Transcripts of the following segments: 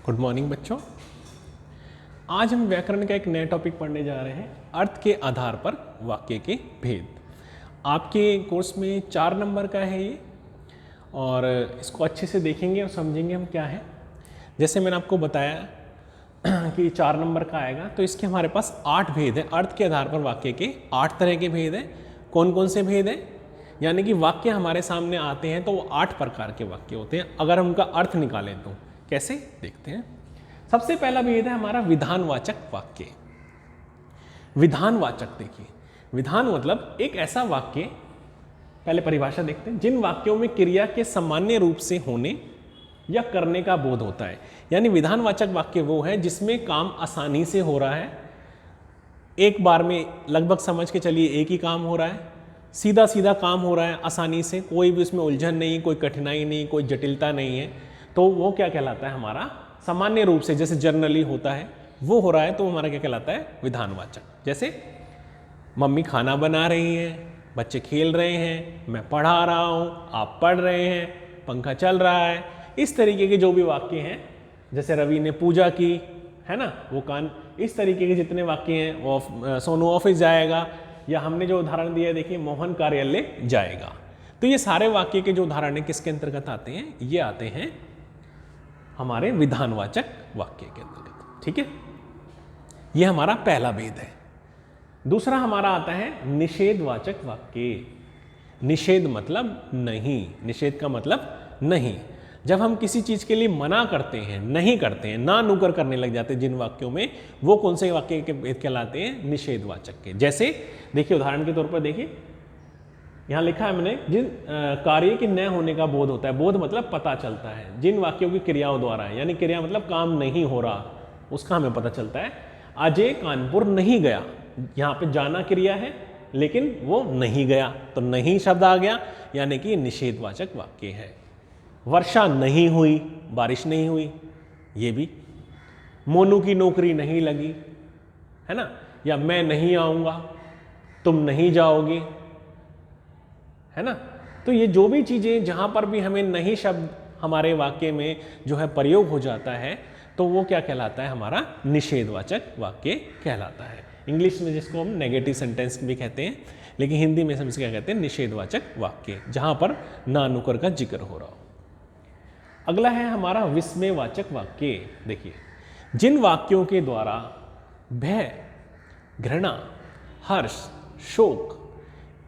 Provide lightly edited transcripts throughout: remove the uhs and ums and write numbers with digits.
Good morning बच्चों। आज हम व्याकरण का एक नया टॉपिक पढ़ने जा रहे हैं, अर्थ के आधार पर वाक्य के भेद। आपके कोर्स में 4 नंबर का है ये, और इसको अच्छे से देखेंगे और समझेंगे हम क्या है। जैसे मैंने आपको बताया कि 4 नंबर का आएगा, तो इसके हमारे पास 8 भेद हैं। अर्थ के आधार पर वाक्य के 8 तरह के भेद हैं। कौन कौन से भेद हैं? यानी कि वाक्य हमारे सामने आते हैं तो वो 8 प्रकार के वाक्य होते हैं। अगर हम उनका अर्थ निकालें तो कैसे, देखते हैं। सबसे पहला भेद है हमारा विधानवाचक वाक्य। विधानवाचक, देखिए विधान मतलब एक ऐसा वाक्य, पहले परिभाषा देखते हैं, जिन वाक्यों में क्रिया के सामान्य रूप से होने या करने का बोध होता है। यानी विधानवाचक वाक्य वो है जिसमें काम आसानी से हो रहा है, एक बार में लगभग समझ के चलिए एक ही काम हो रहा है, सीधा सीधा काम हो रहा है आसानी से, कोई भी उसमें उलझन नहीं, कोई कठिनाई नहीं, कोई जटिलता नहीं है, तो वो क्या कहलाता है? हमारा सामान्य रूप से जैसे जनरली होता है वो हो रहा है, तो हमारा क्या कहलाता है? विधानवाचक। जैसे मम्मी खाना बना रही हैं, बच्चे खेल रहे हैं, मैं पढ़ा रहा हूँ, आप पढ़ रहे हैं, पंखा चल रहा है, इस तरीके के जो भी वाक्य हैं, जैसे रवि ने पूजा की, है ना, वो कान, इस तरीके के जितने वाक्य हैं, वो सोनू ऑफिस जाएगा, या हमने जो उदाहरण दिया देखिए मोहन कार्यालय जाएगा। तो ये सारे वाक्य के जो उदाहरण है किसके अंतर्गत आते हैं? ये आते हैं हमारे विधानवाचक वाक्य के अंतर्गत। ठीक है, ये हमारा पहला भेद है। दूसरा हमारा आता है निषेधवाचक वाक्य। निषेध मतलब नहीं, निषेध का मतलब नहीं। जब हम किसी चीज के लिए मना करते हैं, नहीं करते हैं, ना नुकर करने लग जाते हैं जिन वाक्यों में, वो कौन से वाक्य के भेद कहलाते हैं? निषेधवाचक के। जैसे देखिए उदाहरण के तौर पर देखिए, यहाँ लिखा है मैंने, जिन कार्य के न होने का बोध होता है। बोध मतलब पता चलता है, जिन वाक्यों की क्रियाओं द्वारा है, यानी क्रिया मतलब काम नहीं हो रहा, उसका हमें पता चलता है। अजय कानपुर नहीं गया, यहाँ पे जाना क्रिया है लेकिन वो नहीं गया, तो नहीं शब्द आ गया, यानी कि निषेधवाचक वाक्य है। वर्षा नहीं हुई, बारिश नहीं हुई, ये भी। मोनू की नौकरी नहीं लगी, है ना, या मैं नहीं आऊँगा, तुम नहीं जाओगे, है ना। तो ये जो भी चीज़ें जहाँ पर भी हमें नहीं शब्द हमारे वाक्य में जो है प्रयोग हो जाता है, तो वो क्या कहलाता है? हमारा निषेधवाचक वाक्य कहलाता है। इंग्लिश में जिसको हम नेगेटिव सेंटेंस भी कहते हैं, लेकिन हिंदी में हम इसे क्या कहते हैं? निषेधवाचक वाक्य, जहाँ पर ना नुकर का जिक्र हो रहा हो। अगला है हमारा विस्मयवाचक वाक्य। देखिए, जिन वाक्यों के द्वारा भय, घृणा, हर्ष, शोक,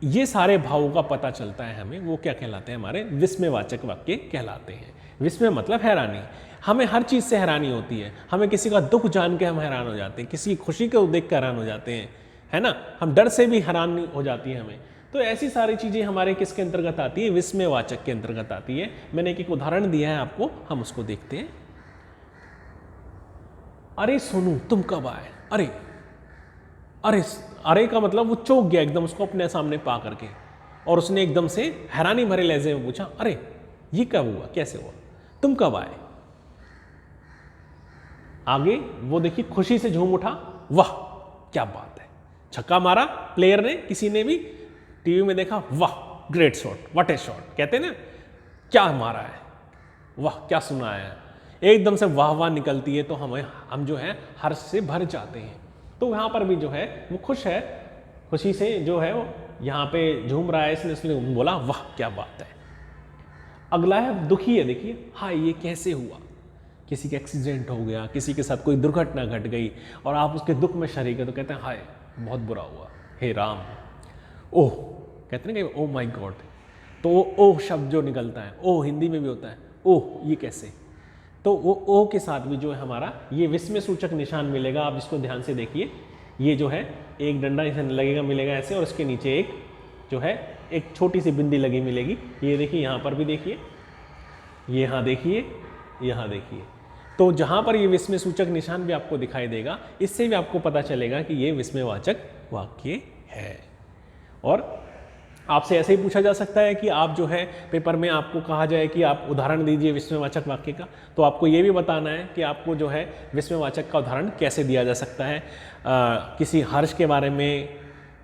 ये सारे भावों का पता चलता है हमें, वो क्या कहलाते हैं? हमारे विस्मयवाचक वाक्य कहलाते हैं। विस्मय मतलब हैरानी, हमें हर चीज़ से हैरानी होती है। हमें किसी का दुख जान के हम हैरान हो जाते हैं, किसी की खुशी को देख कर हैरान हो जाते हैं, है ना, हम डर से भी हैरान हो जाती है हमें। तो ऐसी सारी चीज़ें हमारे किसके अंतर्गत आती है? विस्मयवाचक के अंतर्गत आती है। मैंने एक उदाहरण दिया है आपको, हम उसको देखते हैं। अरे सोनू तुम कब आए? अरे अरे अरे का मतलब वो चौंक गया एकदम उसको अपने सामने पा करके, और उसने एकदम से हैरानी भरे लहजे में पूछा, अरे ये कब हुआ, कैसे हुआ, तुम कब आए? आगे वो देखिए खुशी से झूम उठा, वाह क्या बात है, छक्का मारा प्लेयर ने, किसी ने भी टीवी में देखा, वाह great shot, what A shot, कहते हैं ना, क्या मारा है, वाह क्या सुनाया है, एकदम से वाह वाह निकलती है, तो हम जो है हर्ष से भर जाते हैं। तो यहाँ पर भी जो है वो खुश है, खुशी से जो है वो यहाँ पे झूम रहा है, इसने बोला वाह क्या बात है। अगला है दुखी है। देखिए, हाय ये कैसे हुआ, किसी का एक्सीडेंट हो गया, किसी के साथ कोई दुर्घटना घट गई और आप उसके दुख में शरीक है, तो कहते हैं हाय बहुत बुरा हुआ, हे राम। ओह कहते हैं कि ओह माय गॉड, तो वो ओह शब्द जो निकलता है, ओह हिंदी में भी होता है, ओह ये कैसे, तो वो ओ के साथ भी जो है हमारा ये विस्मय सूचक निशान मिलेगा। आप इसको ध्यान से देखिए, ये जो है एक डंडा इसे लगेगा, मिलेगा ऐसे, और इसके नीचे एक जो है एक छोटी सी बिंदी लगी मिलेगी। ये देखिए यहाँ पर भी देखिए, ये यहाँ देखिए, यहाँ देखिए, तो जहाँ पर ये विस्मय सूचक निशान भी आपको दिखाई देगा, इससे भी आपको पता चलेगा कि ये विस्मयवाचक वाक्य है। और आपसे ऐसे ही पूछा जा सकता है कि आप जो है पेपर में आपको कहा जाए कि आप उदाहरण दीजिए विस्मयवाचक वाक्य का, तो आपको ये भी बताना है कि आपको जो है विस्मयवाचक का उदाहरण कैसे दिया जा सकता है। किसी हर्ष के बारे में,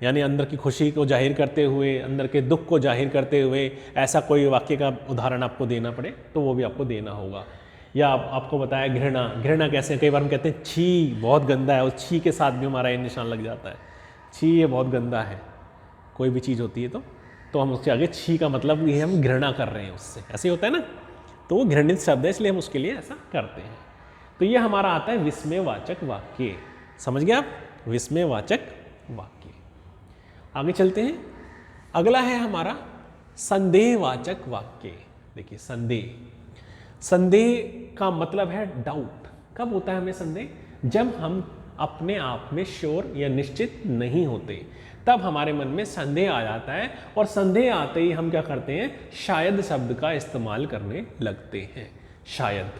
यानी अंदर की खुशी को जाहिर करते हुए, अंदर के दुख को जाहिर करते हुए ऐसा कोई वाक्य का उदाहरण आपको देना पड़े, तो वो भी आपको देना होगा। या आपको बताया घृणा, घृणा कैसे, कई बार हम कहते हैं छी बहुत गंदा है, उस छी के साथ भी हमारा ये निशान लग जाता है, छी ये बहुत गंदा है, कोई भी चीज़ होती है तो हम उसके आगे छी का मतलब ये हम घृणा कर रहे हैं उससे, ऐसे ही होता है ना, तो वो घृणित शब्द है इसलिए हम उसके लिए ऐसा करते हैं। तो ये हमारा आता है विस्मयवाचक वाक्य, समझ गए आप, विस्मयवाचक वाक्य। आगे चलते हैं, अगला है हमारा संदेहवाचक वाक्य। देखिए संदेह, संदेह का मतलब है डाउट। कब होता है हमें संदेह? जब हम अपने आप में श्योर या निश्चित नहीं होते, तब हमारे मन में संदेह आ जाता है, और संदेह आते ही हम क्या करते हैं, शायद शब्द का इस्तेमाल करने लगते हैं। शायद,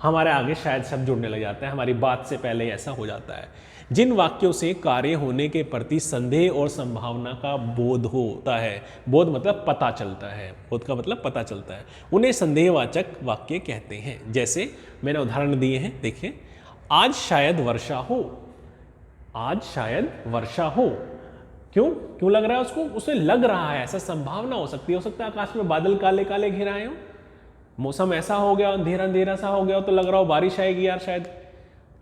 हमारे आगे शायद शब्द जुड़ने लग जाता है, हमारी बात से पहले ऐसा हो जाता है। जिन वाक्यों से कार्य होने के प्रति संदेह और संभावना का बोध होता है, बोध मतलब पता चलता है, बोध का मतलब पता चलता है, उन्हें संदेहवाचक वाक्य कहते हैं। जैसे मैंने उदाहरण दिए हैं, देखिए, आज शायद वर्षा हो, आज शायद वर्षा हो। क्यों लग रहा है उसको? उसे लग रहा है, ऐसा संभावना हो सकती है, हो सकता है आकाश में बादल काले काले घिराए हो, मौसम ऐसा हो गया, अंधेरा अंधेरा सा हो गया, तो लग रहा हो बारिश आएगी यार शायद,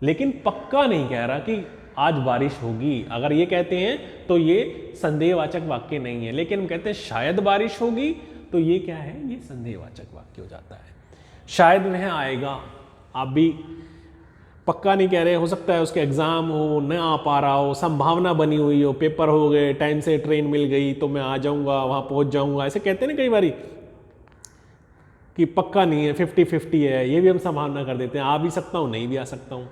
लेकिन पक्का नहीं कह रहा कि आज बारिश होगी। अगर ये कहते हैं तो ये संदेहवाचक वाक्य नहीं है, लेकिन हम कहते हैं शायद बारिश होगी, तो ये क्या है, ये संदेहवाचक वाक्य हो जाता है। शायद वह आएगा, आप भी पक्का नहीं कह रहे, हो सकता है उसके एग्जाम हो, न आ पा रहा हो, संभावना बनी हुई हो, पेपर हो गए, टाइम से ट्रेन मिल गई तो मैं आ जाऊंगा, वहां पहुंच जाऊंगा, ऐसे कहते हैं ना कई बारी कि पक्का नहीं है, 50-50 है, ये भी हम संभावना कर देते हैं, आ भी सकता हूँ नहीं भी आ सकता हूँ।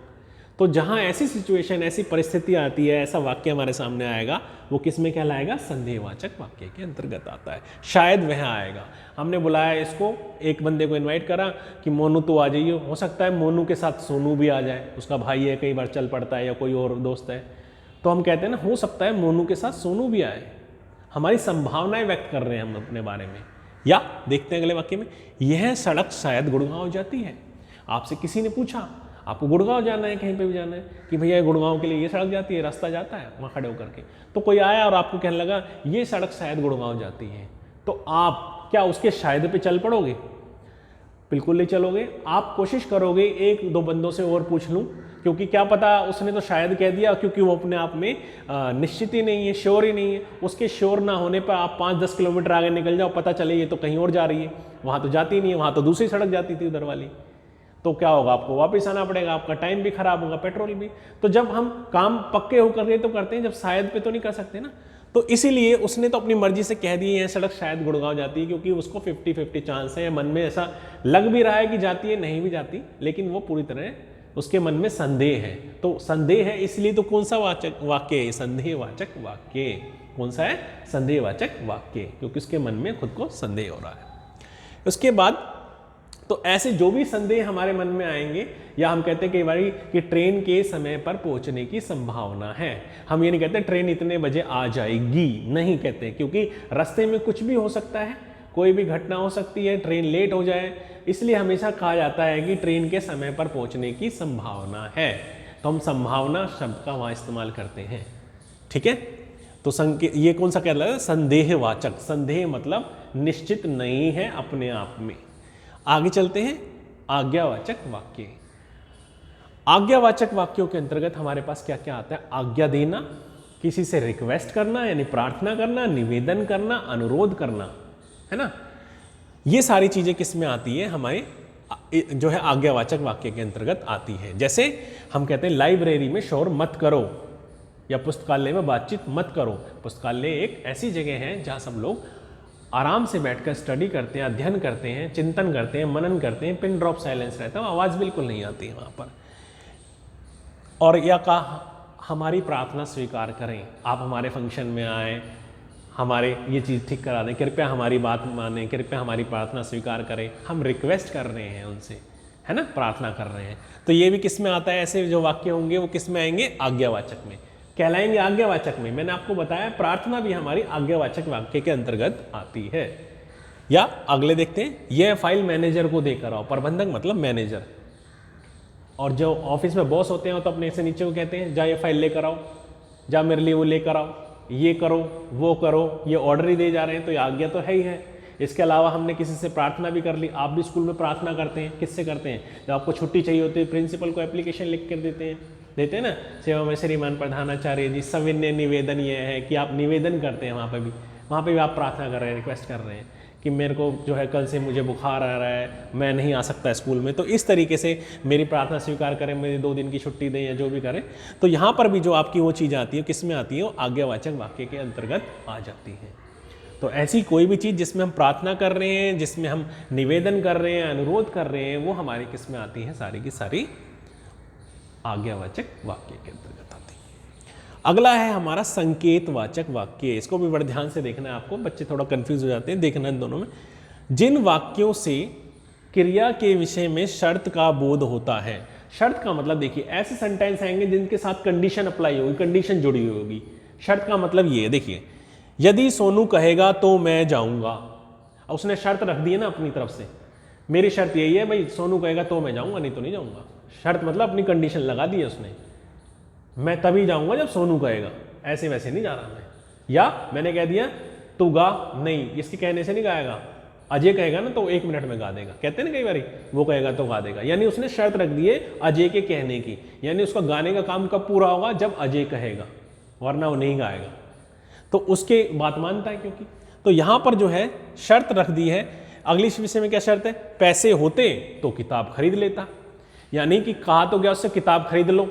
तो जहाँ ऐसी सिचुएशन, ऐसी परिस्थिति आती है, ऐसा वाक्य हमारे सामने आएगा, वो किस में कहलाएगा, संदेहवाचक वाक्य के अंतर्गत आता है। शायद वह आएगा, हमने बुलाया इसको, एक बंदे को इनवाइट करा कि मोनू तो आ जाइए, हो सकता है मोनू के साथ सोनू भी आ जाए, उसका भाई है, कई बार चल पड़ता है, या कोई और दोस्त है, तो हम कहते हैं ना, हो सकता है मोनू के साथ सोनू भी आए, हमारी संभावनाएं व्यक्त कर रहे हैं हम अपने बारे में। या देखते हैं अगले वाक्य में, यह सड़क शायद गुड़गांव जाती है। आपसे किसी ने पूछा, आपको गुड़गांव जाना है, कहीं पे भी जाना है, कि भैया गुड़गांव के लिए ये सड़क जाती है, रास्ता जाता है, वहाँ खड़े होकर के, तो कोई आया और आपको कहने लगा ये सड़क शायद गुड़गांव जाती है, तो आप क्या उसके शायद पे चल पड़ोगे? बिल्कुल नहीं चलोगे। आप कोशिश करोगे एक दो बंदों से और पूछ लूँ, क्योंकि क्या पता उसने तो शायद कह दिया, क्योंकि वो अपने आप में निश्चित ही नहीं है, श्योर ही नहीं है। उसके श्योर ना होने पर आप 5-10 किलोमीटर आगे निकल जाओ, पता चले ये तो कहीं और जा रही है, वहाँ तो जाती नहीं है, वहाँ तो दूसरी सड़क जाती थी उधर वाली, तो क्या होगा, आपको वापस आना पड़ेगा, आपका टाइम भी खराब होगा, पेट्रोल भी। तो जब हम काम पक्के होकर के तो करते हैं, जब शायद पे तो नहीं कर सकते ना। तो इसीलिए उसने तो अपनी मर्जी से कह दी है सड़क शायद गुड़गांव जाती है, क्योंकि उसको 50-50 चांस है, मन में ऐसा लग भी रहा है कि जाती है, नहीं भी जाती, लेकिन वो पूरी तरह उसके मन में संदेह है। तो संदेह है, इसलिए तो कौन सा वाक्य है, संदेहवाचक वाक्य। कौन सा है, संदेहवाचक वाक्य, क्योंकि उसके मन में खुद को संदेह हो रहा है। उसके बाद तो ऐसे जो भी संदेह हमारे मन में आएंगे, या हम कहते हैं कई बार कि ट्रेन के समय पर पहुंचने की संभावना है, हम ये नहीं कहते ट्रेन इतने बजे आ जाएगी, नहीं कहते, क्योंकि रास्ते में कुछ भी हो सकता है, कोई भी घटना हो सकती है, ट्रेन लेट हो जाए, इसलिए हमेशा कहा जाता है कि ट्रेन के समय पर पहुंचने की संभावना है, तो हम संभावना शब्द का वहाँ इस्तेमाल करते हैं। ठीक है, तो ये कौन सा कहलाता है, संदेहवाचक। संदेह मतलब निश्चित नहीं है अपने आप में। आगे चलते हैं, आज्ञावाचक वाक्य। आज्ञावाचक वाक्यों के अंतर्गत हमारे पास क्या क्या आता है, आज्ञा देना, किसी से रिक्वेस्ट करना यानी प्रार्थना करना, निवेदन करना, अनुरोध करना, है ना, ये सारी चीजें किस में आती है, हमारे जो है आज्ञावाचक वाक्य के अंतर्गत आती है। जैसे हम कहते हैं लाइब्रेरी में शोर मत करो, या पुस्तकालय में बातचीत मत करो। पुस्तकालय एक ऐसी जगह है जहाँ सब लोग आराम से बैठकर स्टडी करते हैं, अध्ययन करते हैं, चिंतन करते हैं, मनन करते हैं, पिन ड्रॉप साइलेंस रहता है, आवाज़ बिल्कुल नहीं आती है वहाँ पर। और या कहा हमारी प्रार्थना स्वीकार करें, आप हमारे फंक्शन में आए, हमारे ये चीज़ ठीक करा दें, कृपया हमारी बात मानें, कृपया हमारी प्रार्थना स्वीकार करें। हम रिक्वेस्ट कर रहे हैं उनसे, है ना, प्रार्थना कर रहे हैं। तो ये भी किस में आता है, ऐसे जो वाक्य होंगे वो किस में आएंगे, आज्ञावाचक में कहलाएंगे, आज्ञावाचक में। मैंने आपको बताया प्रार्थना भी हमारी आज्ञावाचक वाक्य के अंतर्गत आती है। या अगले देखते हैं, यह फाइल मैनेजर को देकर आओ। प्रबंधक मतलब मैनेजर, और जो ऑफिस में बॉस होते हैं तो अपने से नीचे को कहते हैं जा ये फाइल लेकर आओ, जा मेरे लिए वो लेकर आओ, ये करो वो करो, ये ऑर्डर ही दे जा रहे हैं, तो ये आज्ञा तो है ही है। इसके अलावा हमने किसी से प्रार्थना भी कर ली। आप भी स्कूल में प्रार्थना करते हैं, किससे करते हैं? जब आपको छुट्टी चाहिए होती है प्रिंसिपल को एप्लीकेशन लिख कर देते हैं ना, सेवा में श्रीमान प्रधानाचार्य जी सविनय निवेदन ये है कि आप निवेदन करते हैं। वहाँ पे भी आप प्रार्थना कर रहे हैं, रिक्वेस्ट कर रहे हैं कि मेरे को जो है कल से मुझे बुखार आ रहा है, मैं नहीं आ सकता स्कूल में, तो इस तरीके से मेरी प्रार्थना स्वीकार करें, मेरी 2 दिन की छुट्टी दें या जो भी करें। तो यहाँ पर भी जो आपकी वो चीज़ आती है, किस में आती है? वो आज्ञावाचक वाक्य के अंतर्गत आ जाती है। तो ऐसी कोई भी चीज़ जिसमें हम प्रार्थना कर रहे हैं, जिसमें हम निवेदन कर रहे हैं, अनुरोध कर रहे हैं, वो हमारी किस में आती है? सारी की सारी आज्ञावाचक वाक्य के अंतर्गत आती है। अगला है हमारा संकेतवाचक वाक्य। इसको भी बड़े ध्यान से देखना है आपको, बच्चे थोड़ा कंफ्यूज हो जाते हैं, देखना इन दोनों में। जिन वाक्यों से क्रिया के विषय में शर्त का बोध होता है। शर्त का मतलब देखिए, ऐसे सेंटेंस आएंगे जिनके साथ कंडीशन अप्लाई होगी, कंडीशन जुड़ी हुई होगी। शर्त का मतलब ये देखिए, यदि सोनू कहेगा तो मैं जाऊंगा। उसने शर्त रख दी है ना अपनी तरफ से, मेरी शर्त यही है भाई, सोनू कहेगा तो मैं जाऊंगा, नहीं तो नहीं जाऊंगा। शर्त मतलब अपनी कंडीशन लगा दी है उसने, मैं तभी जाऊंगा जब सोनू कहेगा, ऐसे वैसे नहीं जा रहा मैं। या मैंने कह दिया तू गा, नहीं, इसके कहने से नहीं गाएगा, अजय कहेगा ना तो 1 मिनट में गा देगा, कहते हैं ना कई बारी, वो कहेगा तो गा देगा। यानी उसने शर्त रख दी है अजय के कहने की, यानी उसका गाने का काम कब पूरा होगा? जब अजय कहेगा, वरना वो नहीं गाएगा। तो उसके बात मानता है क्योंकि। तो यहां पर जो है शर्त रख दी है। अगली विषय में क्या शर्त है? पैसे होते तो किताब खरीद लेता। यानी कि कहा तो गया उससे किताब खरीद लो,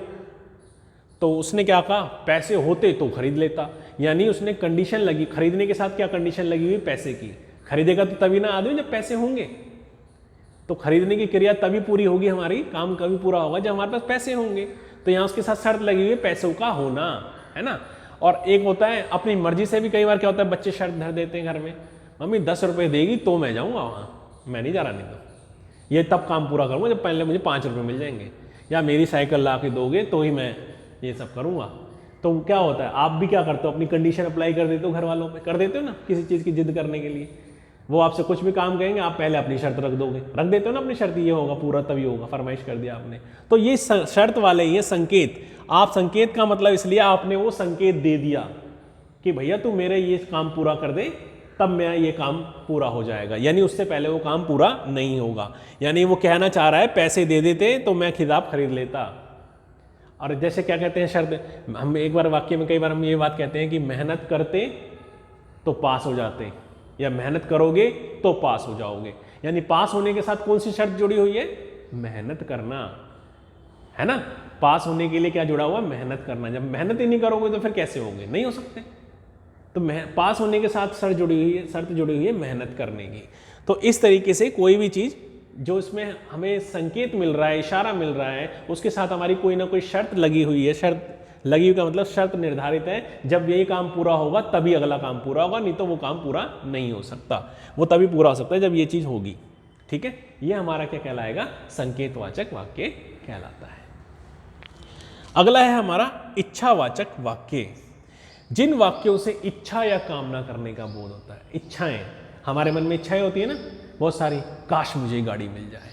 तो उसने क्या कहा? पैसे होते तो खरीद लेता। यानी उसने कंडीशन लगी, खरीदने के साथ क्या कंडीशन लगी हुई? पैसे की। खरीदेगा तो तभी ना आदमी जब पैसे होंगे, तो खरीदने की क्रिया तभी पूरी होगी हमारी, काम कभी पूरा होगा जब हमारे पास पैसे होंगे। तो यहाँ उसके साथ शर्त लगी हुई है पैसों का होना, है ना। और एक होता है अपनी मर्जी से भी, कई बार क्या होता है बच्चे शर्त धर देते हैं घर में, मम्मी 10 रुपये देगी तो मैं जाऊँगा वहाँ, मैं नहीं जा रहा, नहीं तो ये तब काम पूरा करूँगा जब पहले मुझे 5 रुपये मिल जाएंगे, या मेरी साइकिल ला के दोगे तो ही मैं ये सब करूँगा। तो क्या होता है, आप भी क्या करते हो? अपनी कंडीशन अप्लाई कर देते हो घर वालों पे, कर देते हो ना किसी चीज़ की जिद करने के लिए। वो आपसे कुछ भी काम कहेंगे, आप पहले अपनी शर्त रख दोगे, रख देते हो ना अपनी शर्त, ये होगा पूरा तभी होगा, फरमाइश कर दिया आपने। तो ये शर्त वाले ये संकेत, आप संकेत का मतलब इसलिए आपने वो संकेत दे दिया कि भैया तू मेरे ये काम पूरा कर दे, तब मेरा ये काम पूरा हो जाएगा, यानी उससे पहले वो काम पूरा नहीं होगा। यानी वो कहना चाह रहा है पैसे दे देते तो मैं किताब खरीद लेता। और जैसे क्या कहते हैं शर्त, हम एक बार वाक्य में कई बार हम ये बात कहते हैं कि मेहनत करते तो पास हो जाते, या मेहनत करोगे तो पास हो जाओगे। यानी पास होने के साथ कौन सी शर्त जुड़ी हुई है? मेहनत करना, है ना। पास होने के लिए क्या जुड़ा हुआ? मेहनत करना। जब मेहनत ही नहीं करोगे तो फिर कैसे होगे? नहीं हो सकते। तो पास होने के साथ शर्त जुड़ी हुई है मेहनत करने की। तो इस तरीके से कोई भी चीज़ जो इसमें हमें संकेत मिल रहा है, इशारा मिल रहा है, उसके साथ हमारी कोई ना कोई शर्त लगी हुई है। शर्त लगी हुई का मतलब शर्त निर्धारित है, जब यही काम पूरा होगा तभी अगला काम पूरा होगा, नहीं तो वो काम पूरा नहीं हो सकता। वो तभी पूरा हो सकता है जब ये चीज़ होगी। ठीक है, ये हमारा क्या कहलाएगा? संकेतवाचक वाक्य कहलाता है। अगला है हमारा इच्छावाचक वाक्य। जिन वाक्यों से इच्छा या कामना करने का बोध होता है। इच्छाएं, हमारे मन में इच्छाएं होती है ना बहुत सारी, काश मुझे गाड़ी मिल जाए,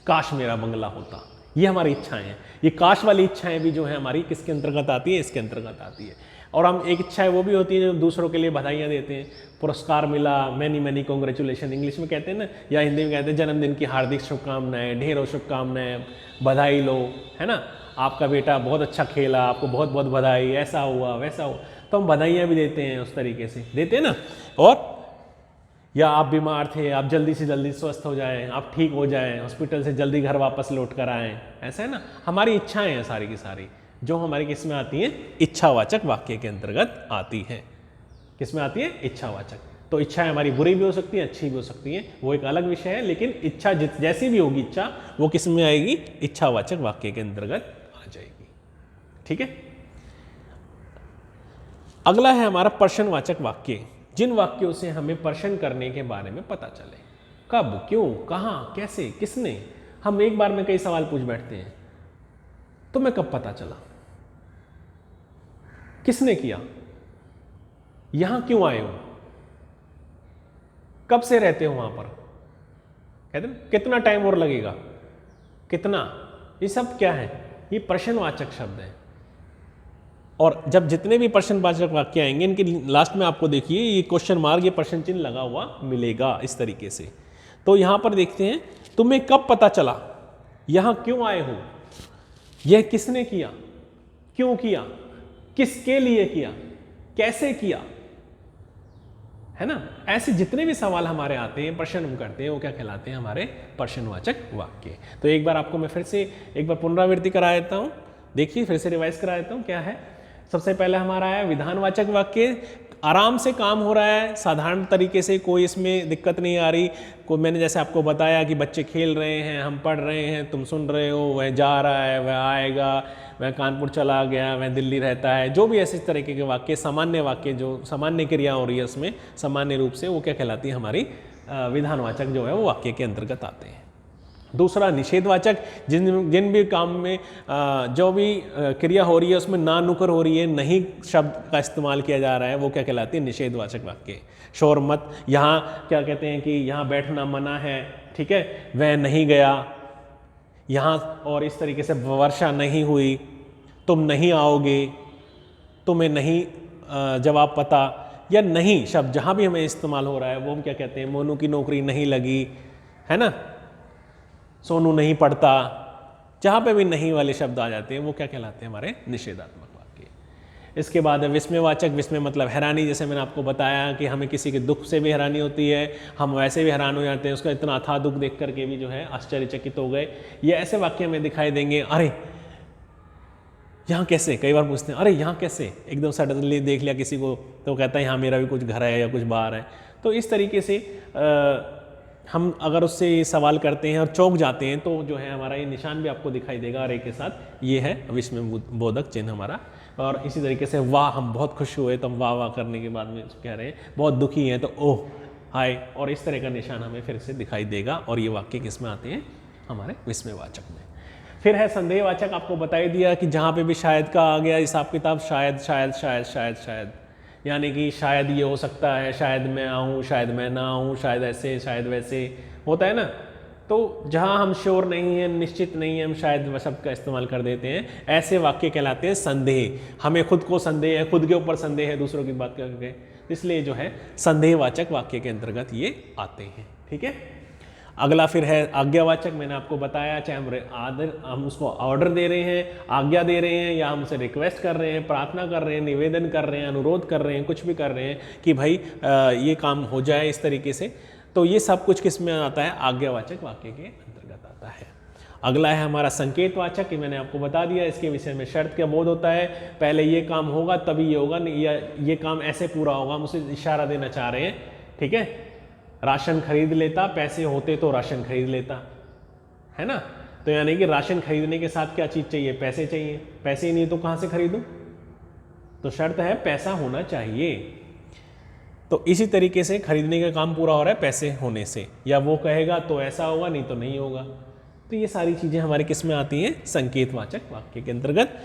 काश मेरा बंगला होता, ये हमारी इच्छाएं हैं। ये काश वाली इच्छाएं भी जो है हमारी किसके अंतर्गत आती है? इसके अंतर्गत आती है। और हम एक इच्छा है वो भी होती है जो दूसरों के लिए बधाइयाँ देते हैं, पुरस्कार मिला, मैनी मैनी कॉन्ग्रेचुलेशन इंग्लिश में कहते हैं ना, या हिंदी में कहते हैं जन्मदिन की हार्दिक शुभकामनाएं, ढेरों शुभकामनाएं, बधाई लो, है ना, आपका बेटा बहुत अच्छा खेला, आपको बहुत बहुत बधाई, ऐसा हुआ वैसा हुआ। तो हम बधाइयाँ भी देते हैं, उस तरीके से देते हैं ना। और या आप बीमार थे, आप जल्दी से जल्दी स्वस्थ हो जाएं, आप ठीक हो जाएं, हॉस्पिटल से जल्दी घर वापस लौट कर आएँ, ऐसा है ना। हमारी इच्छाएं हैं सारी की सारी, जो हमारी किस में आती हैं? इच्छावाचक वाक्य के अंतर्गत आती है। किस में आती है? इच्छावाचक। तो इच्छाएं हमारी बुरी भी हो सकती हैं, अच्छी भी हो सकती हैं, वो एक अलग विषय है, लेकिन इच्छा जैसी भी होगी इच्छा, वो किस में आएगी? इच्छावाचक वाक्य के अंतर्गत आ जाएगी। ठीक है। अगला है हमारा प्रश्नवाचक वाक्य। जिन वाक्यों से हमें प्रश्न करने के बारे में पता चले, कब, क्यों, कहाँ, कैसे, किसने। हम एक बार में कई सवाल पूछ बैठते हैं, तुम्हें कब पता चला, किसने किया, यहां क्यों आए हो, कब से रहते हो वहां पर, कहते हैं कितना टाइम और लगेगा, कितना, ये सब क्या है? ये प्रश्नवाचक शब्द है। और जब जितने भी प्रश्नवाचक वाक्य आएंगे इनके लास्ट में आपको देखिए ये क्वेश्चन मार्क, ये प्रश्न चिन्ह लगा हुआ मिलेगा इस तरीके से। तो यहाँ पर देखते हैं, तुम्हें कब पता चला, यहाँ क्यों आए हो, यह किसने किया, क्यों किया, किसके लिए किया, कैसे किया, है ना। ऐसे जितने भी सवाल हमारे आते हैं, प्रश्न हम करते हैं, वो क्या कहलाते हैं, हमारे प्रश्नवाचक वाक्य। तो एक बार आपको मैं फिर से एक बार पुनरावृत्ति करा देता हूँ, देखिए फिर से रिवाइज करा देता हूँ क्या है। सबसे पहले हमारा है विधानवाचक वाक्य, आराम से काम हो रहा है, साधारण तरीके से, कोई इसमें दिक्कत नहीं आ रही। को मैंने जैसे आपको बताया कि बच्चे खेल रहे हैं, हम पढ़ रहे हैं, तुम सुन रहे हो, वह जा रहा है, वह आएगा, वह कानपुर चला गया, वह दिल्ली रहता है, जो भी ऐसे तरीके के वाक्य, सामान्य वाक्य, जो सामान्य क्रिया हो रही है उसमें सामान्य रूप से, वो क्या कहलाती है, हमारी विधानवाचक जो है वो वाक्य के अंतर्गत आते हैं। दूसरा निषेधवाचक, जिन भी काम में जो भी क्रिया हो रही है उसमें ना नुकर हो रही है, नहीं शब्द का इस्तेमाल किया जा रहा है, वो क्या कहलाती है, निषेधवाचक वाक्य। शोर मत, यहाँ क्या कहते हैं कि यहाँ बैठना मना है, ठीक है, वह नहीं गया, यहाँ और इस तरीके से वर्षा नहीं हुई, तुम नहीं आओगे, तुम्हें नहीं जवाब पता, या नहीं शब्द जहाँ भी हमें इस्तेमाल हो रहा है वो हम क्या कहते हैं, मोनू की नौकरी नहीं लगी, है ना, सोनू नहीं पढ़ता, जहाँ पे भी नहीं वाले शब्द आ जाते हैं वो क्या कहलाते हैं, हमारे निषेधात्मक वाक्य। इसके बाद है विस्मयवाचक, विस्मय मतलब हैरानी, जैसे मैंने आपको बताया कि हमें किसी के दुख से भी हैरानी होती है, हम वैसे भी हैरान हो जाते हैं, उसका इतना अथाह दुख देख करके भी जो है आश्चर्यचकित हो गए, ये ऐसे वाक्य हमें दिखाई देंगे। अरे यहाँ कैसे, कई बार पूछते हैं अरे यहाँ कैसे, एकदम सडनली देख लिया किसी को तो कहता है यहाँ मेरा भी कुछ घर है या कुछ बाहर है। तो इस तरीके से हम अगर उससे ये सवाल करते हैं और चौंक जाते हैं तो जो है हमारा ये निशान भी आपको दिखाई देगा अरे के साथ, ये है विस्मय बोधक चिन्ह हमारा। और इसी तरीके से वाह, हम बहुत खुश हुए तो हम वाह वाह करने के बाद में कह रहे हैं, बहुत दुखी हैं तो ओह हाय, और इस तरह का निशान हमें फिर से दिखाई देगा। और ये वाक्य किस में आते हैं, हमारे विस्मयवाचक में। फिर है संदेहवाचक, आपको बता ही दिया कि जहाँ पे भी शायद का आ गया हिसाब किताब, शायद शायद शायद शायद शायद, यानी कि शायद ये हो सकता है, शायद मैं आऊँ, शायद मैं ना आऊँ, शायद ऐसे शायद वैसे होता है ना। तो जहाँ हम श्योर नहीं हैं, निश्चित नहीं है, हम शायद वह शब्द का इस्तेमाल कर देते हैं, ऐसे वाक्य कहलाते हैं संदेह। हमें खुद को संदेह है, खुद के ऊपर संदेह है, दूसरों की बात करके, इसलिए जो है संदेहवाचक वाक्य के अंतर्गत ये आते हैं, ठीक है। अगला फिर है आज्ञावाचक, मैंने आपको बताया, चाहे हम उसको ऑर्डर दे रहे हैं, आज्ञा दे रहे हैं, या हमसे रिक्वेस्ट कर रहे हैं, प्रार्थना कर रहे हैं, निवेदन कर रहे हैं, अनुरोध कर रहे हैं, कुछ भी कर रहे हैं कि भाई ये काम हो जाए इस तरीके से, तो ये सब कुछ किस में आता है, आज्ञावाचक वाक्य के अंतर्गत आता है। अगला है हमारा संकेतवाचक, कि मैंने आपको बता दिया, इसके विषय में शर्त का बोध होता है, पहले ये काम होगा तभी ये होगा, या ये काम ऐसे पूरा होगा, हम उसे इशारा देना चाह रहे हैं, ठीक है। राशन खरीद लेता, पैसे होते तो राशन खरीद लेता, है ना। तो यानी कि राशन खरीदने के साथ क्या चीज़ चाहिए, पैसे चाहिए, पैसे ही नहीं तो कहाँ से खरीदूं, तो शर्त है पैसा होना चाहिए। तो इसी तरीके से खरीदने का काम पूरा हो रहा है पैसे होने से, या वो कहेगा तो ऐसा होगा, नहीं तो नहीं होगा। तो ये सारी चीज़ें हमारे किस में आती हैं, संकेतवाचक वाक्य के अंतर्गत।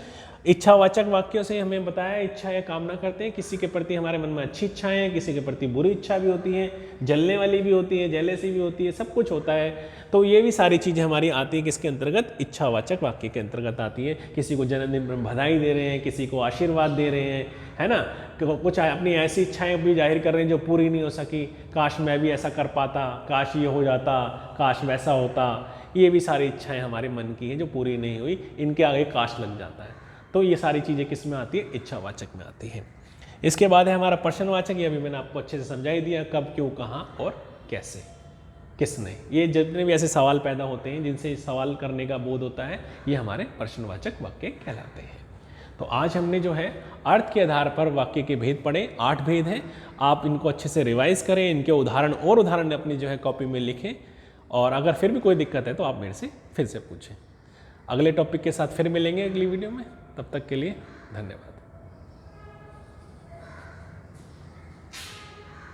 इच्छावाचक वाक्यों से हमें बताया, इच्छा या कामना करते हैं, किसी के प्रति हमारे मन में अच्छी इच्छाएं हैं, किसी के प्रति बुरी इच्छा भी होती है, जलने वाली भी होती है, जेलेसी भी होती है, सब कुछ होता है। तो ये भी सारी चीज़ें हमारी आती है किसके अंतर्गत, इच्छावाचक वाक्य के अंतर्गत आती है। किसी को जन्मदिन पर बधाई दे रहे हैं, किसी को आशीर्वाद दे रहे हैं, है ना, कुछ अपनी ऐसी इच्छाएं भी जाहिर कर रहे हैं जो पूरी नहीं हो सकी, काश मैं भी ऐसा कर पाता, काश ये हो जाता, काश वैसा होता। ये भी सारी इच्छाएं हमारे मन की हैं जो पूरी नहीं हुई, इनके आगे काश लग जाता है। तो ये सारी चीज़ें किस में आती है, इच्छावाचक में आती है। इसके बाद है हमारा प्रश्नवाचक, ये अभी मैंने आपको अच्छे से समझा ही दिया, कब, क्यों, कहाँ और कैसे, किसने। ये जितने भी ऐसे सवाल पैदा होते हैं जिनसे सवाल करने का बोध होता है, ये हमारे प्रश्नवाचक वाक्य कहलाते हैं। तो आज हमने जो है अर्थ के आधार पर वाक्य के भेद पढ़े, 8 भेद हैं। आप इनको अच्छे से रिवाइज करें, इनके उदाहरण अपनी जो है कॉपी में लिखें, और अगर फिर भी कोई दिक्कत है तो आप मेरे से फिर से पूछें। अगले टॉपिक के साथ फिर मिलेंगे अगली वीडियो में, तब तक के लिए धन्यवाद।